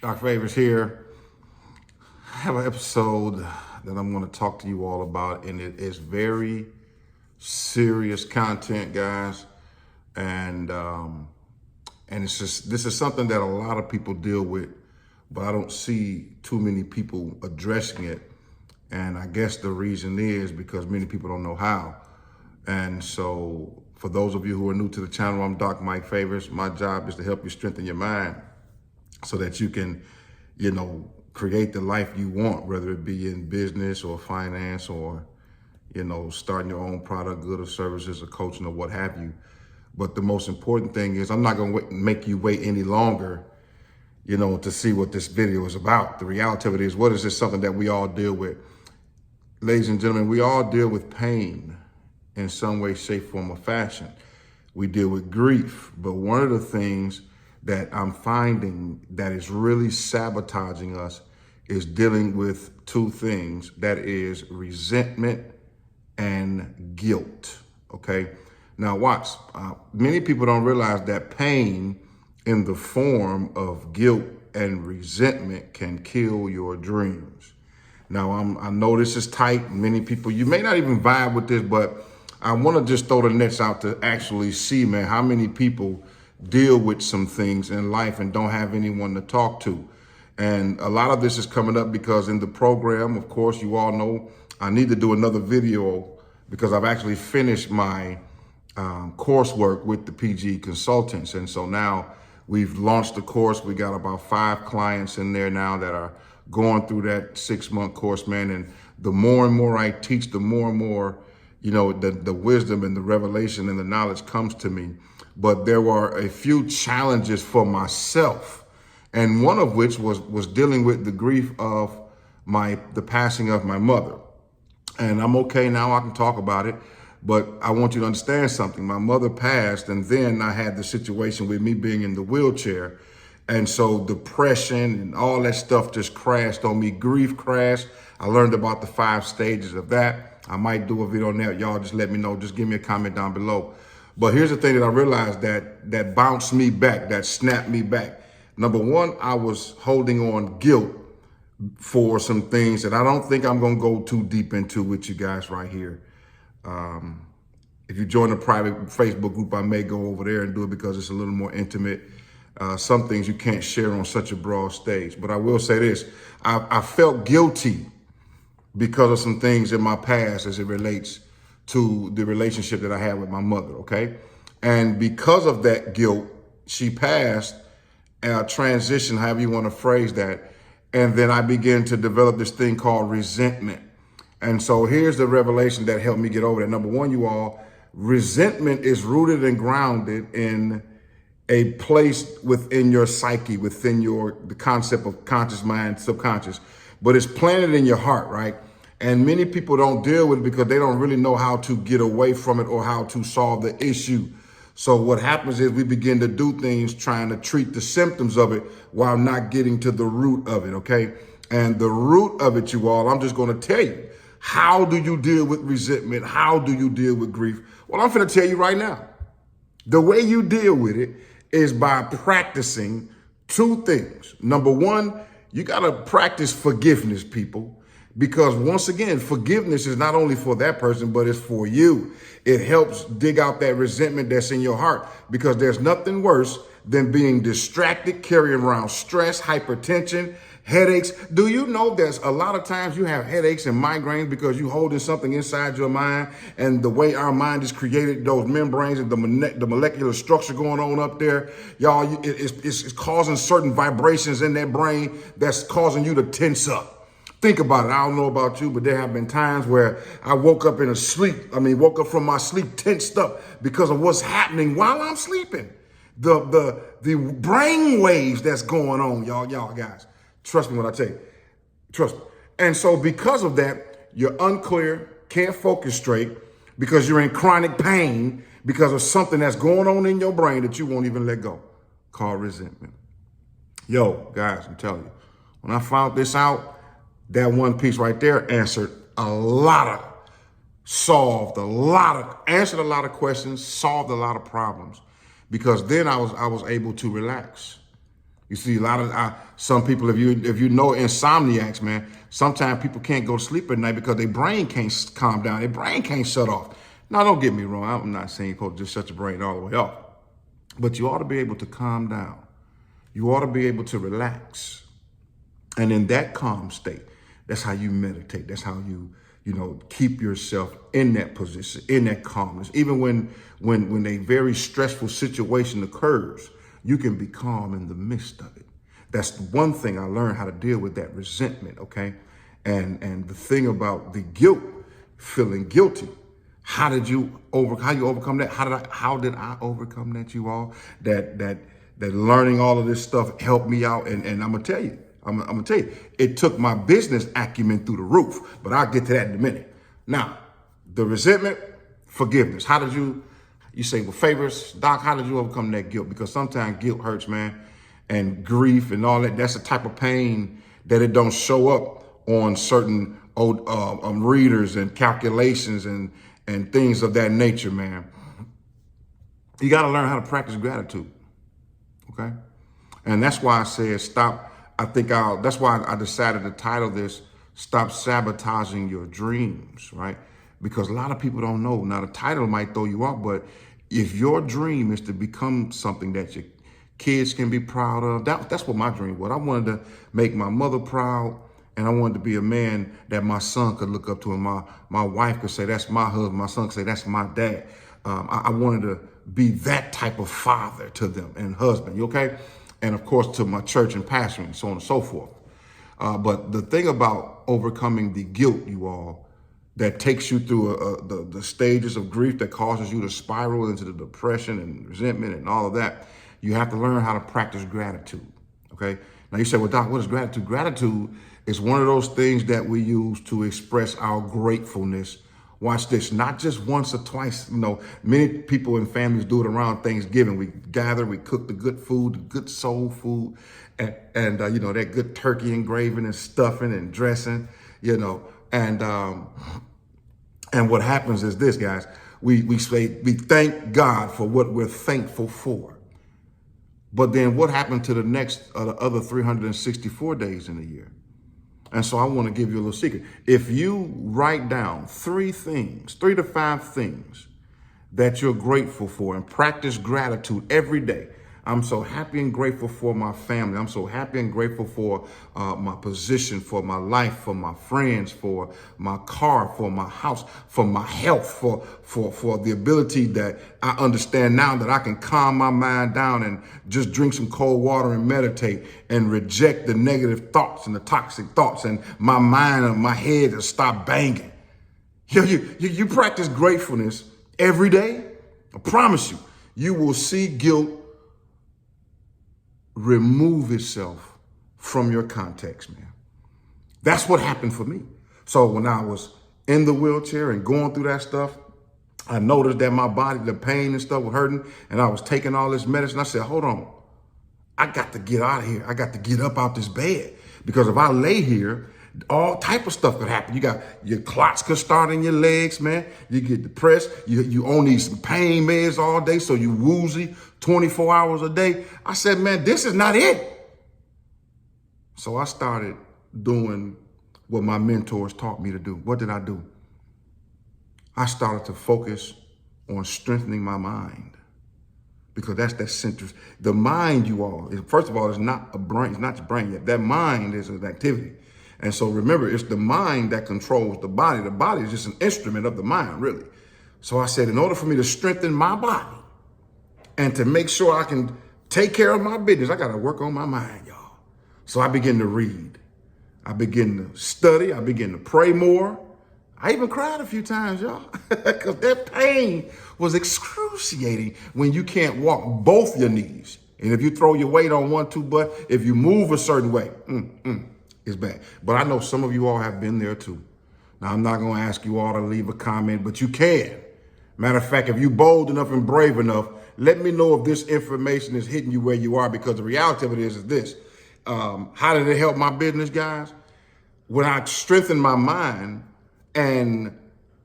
Dr. Favors here. I have an episode that I'm going to talk to you all about, and it is very serious content, guys. And it's just, this is something that a lot of people deal with, but I don't see too many people addressing it. And I guess the reason is because many people don't know how. And so for those of you who are new to the channel, I'm Doc Mike Favors. My job is to help you strengthen your mind so that you can, create the life you want, whether it be in business or finance or, starting your own product, good or services or coaching or what have you. But the most important thing is I'm not going to make you wait any longer, to see what this video is about. The reality of it is, what is this something that we all deal with? Ladies and gentlemen, we all deal with pain in some way, shape, form, or fashion. We deal with grief, but one of the things that I'm finding that is really sabotaging us is dealing with two things. That is resentment and guilt, okay? Now watch, many people don't realize that pain in the form of guilt and resentment can kill your dreams. Now I know this is tight. Many people, you may not even vibe with this, but I want to just throw the nets out to actually see, man, how many people deal with some things in life and don't have anyone to talk to. And a lot of this is coming up because in the program, of course, you all know I need to do another video because I've actually finished my coursework with the PG consultants. And so now we've launched the course. We got about 5 clients in there now that are going through that 6-month course, man. And the more and more I teach, the more and more, the wisdom and the revelation and the knowledge comes to me. But there were a few challenges for myself. And one of which was dealing with the grief of the passing of my mother. And I'm okay now, I can talk about it, but I want you to understand something. My mother passed, and then I had the situation with me being in the wheelchair. And so depression and all that stuff just crashed on me. Grief crashed. I learned about the 5 stages of that. I might do a video on that. Y'all just let me know. Just give me a comment down below. But here's the thing that I realized that bounced me back, that snapped me back. Number one, I was holding on guilt for some things that I don't think I'm going to go too deep into with you guys right here. If you join a private Facebook group, I may go over there and do it because it's a little more intimate. Some things you can't share on such a broad stage. But I will say this, I felt guilty because of some things in my past as it relates to the relationship that I had with my mother, okay? And because of that guilt, she passed, transition, however you want to phrase that, and then I began to develop this thing called resentment. And so here's the revelation that helped me get over that. Number one, you all, resentment is rooted and grounded in a place within your psyche, within the concept of conscious mind, subconscious, but it's planted in your heart, right? And many people don't deal with it because they don't really know how to get away from it or how to solve the issue. So what happens is we begin to do things trying to treat the symptoms of it while not getting to the root of it, okay? And the root of it, you all, I'm just going to tell you, how do you deal with resentment? How do you deal with grief? Well, I'm going to tell you right now. The way you deal with it is by practicing 2 things. Number one, you got to practice forgiveness, people. Because once again, forgiveness is not only for that person, but it's for you. It helps dig out that resentment that's in your heart, because there's nothing worse than being distracted, carrying around stress, hypertension, headaches. Do you know there's a lot of times you have headaches and migraines because you're holding something inside your mind, and the way our mind is created, those membranes and the molecular structure going on up there, y'all, it's causing certain vibrations in that brain that's causing you to tense up. Think about it. I don't know about you, but there have been times where I woke up from my sleep tensed up because of what's happening while I'm sleeping. The brain waves that's going on, y'all guys. Trust me when I tell you. Trust me. And so because of that, you're unclear, can't focus straight because you're in chronic pain because of something that's going on in your brain that you won't even let go, called resentment. Yo, guys, I'm telling you, when I found this out, that one piece right there answered a lot of answered a lot of questions, solved a lot of problems, because then I was able to relax. You see a lot of some people, if you know insomniacs, man, sometimes people can't go to sleep at night because their brain can't calm down. Their brain can't shut off. Now, don't get me wrong. I'm not saying you're supposed to just shut your brain all the way off, but you ought to be able to calm down. You ought to be able to relax. And in that calm state, that's how you meditate. That's how you keep yourself in that position, in that calmness. Even when a very stressful situation occurs, you can be calm in the midst of it. That's one thing I learned how to deal with that resentment, okay? And the thing about the guilt, feeling guilty. How you overcome that? How did I overcome that, you all? That learning all of this stuff helped me out. And I'm gonna tell you, it took my business acumen through the roof, but I'll get to that in a minute. Now, the resentment, forgiveness. How did you say, well, Favors, Doc, how did you overcome that guilt? Because sometimes guilt hurts, man, and grief and all that. That's a type of pain that it don't show up on certain readers and calculations and things of that nature, man. You got to learn how to practice gratitude, okay? And that's why I said stop. That's why I decided to title this, Stop Sabotaging Your Dreams, right? Because a lot of people don't know. Now, the title might throw you off, but if your dream is to become something that your kids can be proud of, that's what my dream was. I wanted to make my mother proud, and I wanted to be a man that my son could look up to, and my wife could say, that's my husband. My son could say, that's my dad. I wanted to be that type of father to them and husband, okay? And of course, to my church and pastoring, so on and so forth. But the thing about overcoming the guilt, you all, that takes you through the stages of grief that causes you to spiral into the depression and resentment and all of that, you have to learn how to practice gratitude, okay? Now you say, well, Doc, what is gratitude? Gratitude is one of those things that we use to express our gratefulness. Watch this, not just once or twice. Many people and families do it around Thanksgiving. We gather, we cook the good food, the good soul food, and that good turkey engraving and stuffing and dressing, and what happens is this, guys, we thank God for what we're thankful for. But then what happened to the other 364 days in a year? And so I want to give you a little secret. If you write down 3 to 5 things that you're grateful for and practice gratitude every day. I'm so happy and grateful for my family. I'm so happy and grateful for my position, for my life, for my friends, for my car, for my house, for my health, for the ability that I understand now that I can calm my mind down and just drink some cold water and meditate and reject the negative thoughts and the toxic thoughts, and my mind and my head to stop banging. You practice gratefulness every day. I promise you will see guilt remove itself from your context, man. That's what happened for me. So when I was in the wheelchair and going through that stuff, I noticed that my body, the pain and stuff was hurting, and I was taking all this medicine. I said, hold on, I got to get out of here. I got to get up out this bed, because if I lay here, all type of stuff could happen. You got your clots could start in your legs, man. You get depressed. You on these pain meds all day, so you woozy 24 hours a day. I said, man, this is not it. So I started doing what my mentors taught me to do. What did I do? I started to focus on strengthening my mind, because that's that center. The mind, you all, first of all, is not a brain. It's not your brain yet. That mind is an activity. And so remember, it's the mind that controls the body. The body is just an instrument of the mind, really. So I said, in order for me to strengthen my body and to make sure I can take care of my business, I got to work on my mind, y'all. So I begin to read. I begin to study. I begin to pray more. I even cried a few times, y'all, because that pain was excruciating when you can't walk both your knees. And if you throw your weight on one, two, but if you move a certain way, it's bad. But I know some of you all have been there too. Now, I'm not going to ask you all to leave a comment, but you can. Matter of fact, if you're bold enough and brave enough, let me know if this information is hitting you where you are, because the reality of it is this. How did it help my business, guys? When I strengthened my mind and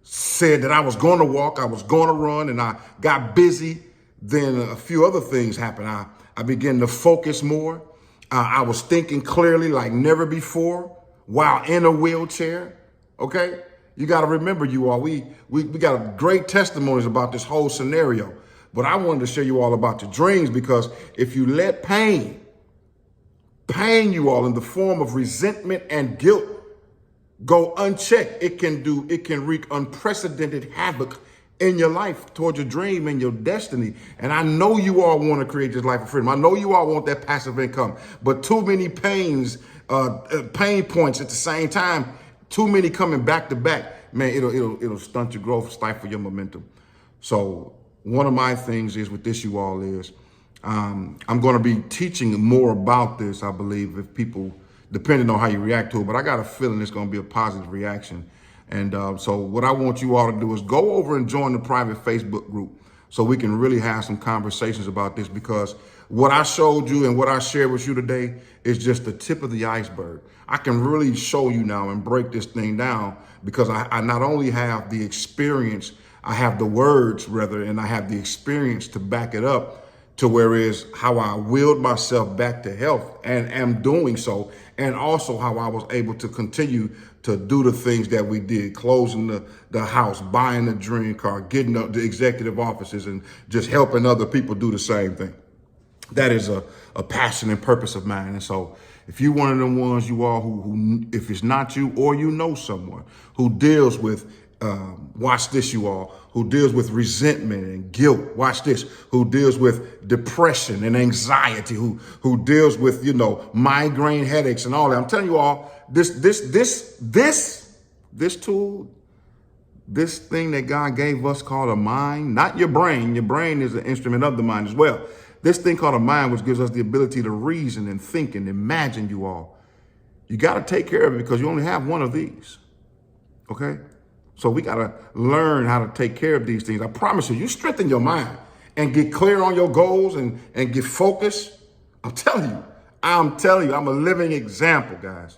said that I was going to walk, I was going to run, and I got busy, then a few other things happened. I began to focus more. I was thinking clearly like never before while in a wheelchair. Okay, you got to remember, you all, we got great testimonies about this whole scenario. But I wanted to share you all about your dreams, because if you let pain you all in the form of resentment and guilt go unchecked, it can wreak unprecedented havoc in your life towards your dream and your destiny. And I know you all want to create this life of freedom. I know you all want that passive income, but too many pain points at the same time, too many coming back to back, man, it'll stunt your growth, stifle your momentum. So one of my things is with this, you all, is I'm going to be teaching more about this, I believe, if people, depending on how you react to it, but I got a feeling it's going to be a positive reaction. And so what I want you all to do is go over and join the private Facebook group so we can really have some conversations about this, because what I showed you and what I shared with you today is just the tip of the iceberg. I can really show you now and break this thing down, because I not only have the experience, I have the words rather, and I have the experience to back it up, to whereas how I willed myself back to health and am doing so, and also how I was able to continue to do the things that we did, closing the house, buying the dream car, getting the executive offices, and just helping other people do the same thing. That is a passion and purpose of mine. And so if you're one of them ones, you all, who if it's not you, or you know someone who deals with, watch this, you all, who deals with resentment and guilt, watch this, who deals with depression and anxiety, who deals with, migraine headaches and all that. I'm telling you all, this tool, this thing that God gave us called a mind, not your brain. Your brain is an instrument of the mind as well. This thing called a mind, which gives us the ability to reason and think and imagine, you all. You got to take care of it, because you only have one of these. Okay? So we got to learn how to take care of these things. I promise you, you strengthen your mind and get clear on your goals and get focused. I'm telling you, I'm a living example, guys.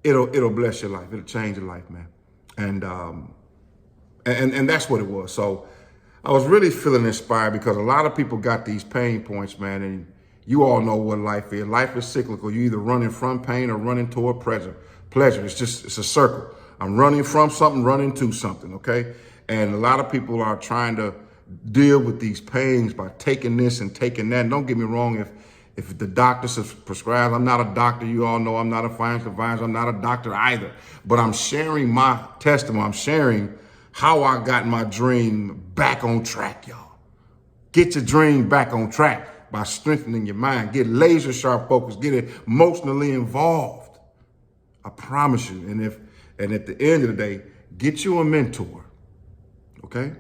It'll bless your life. It'll change your life, man. And that's what it was. So I was really feeling inspired, because a lot of people got these pain points, man. And you all know what life is. Life is cyclical. You're either running from pain or running toward pleasure. It's a circle. I'm running from something, running to something, okay? And a lot of people are trying to deal with these pains by taking this and taking that. And don't get me wrong, if the doctor prescribes, I'm not a doctor. You all know I'm not a financial advisor. I'm not a doctor either. But I'm sharing my testimony. I'm sharing how I got my dream back on track, y'all. Get your dream back on track by strengthening your mind. Get laser sharp focus. Get emotionally involved. I promise you. And at the end of the day, get you a mentor, okay,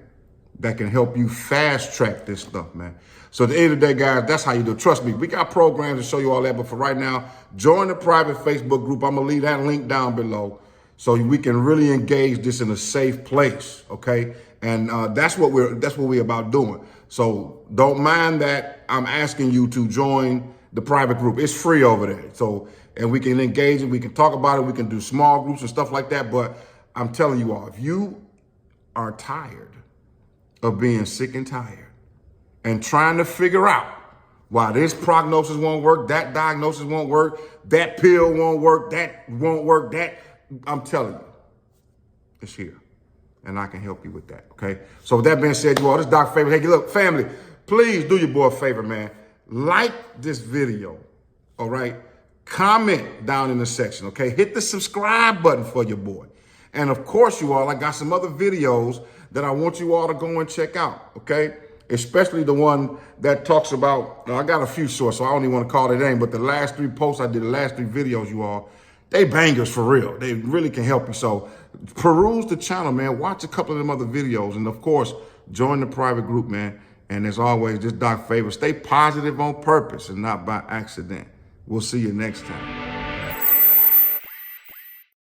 that can help you fast track this stuff, man. So at the end of the day, guys, that's how you do it. Trust me, we got programs to show you all that. But for right now, join the private Facebook group. I'm going to leave that link down below so we can really engage this in a safe place, okay? And that's what we're about doing. So don't mind that I'm asking you to join the private group. It's free over there. So, and we can engage it. We can talk about it. We can do small groups and stuff like that. But I'm telling you all, if you are tired of being sick and tired and trying to figure out why this prognosis won't work, that diagnosis won't work, that pill won't work, I'm telling you, it's here. And I can help you with that, okay? So with that being said, you all, this is Dr. Favors. Hey, look, family, please do your boy a favor, man. Like this video, all right? Comment down in the section, okay? Hit the subscribe button for your boy. And of course, you all, I got some other videos that I want you all to go and check out, okay? Especially the one that talks about, I got a few shorts, so I don't even want to call it name, but the last 3 posts I did, the last 3 videos, you all, they bangers for real. They really can help you. So peruse the channel, man. Watch a couple of them other videos. And of course, join the private group, man. And as always, this Dr. Favors, stay positive on purpose and not by accident. We'll see you next time.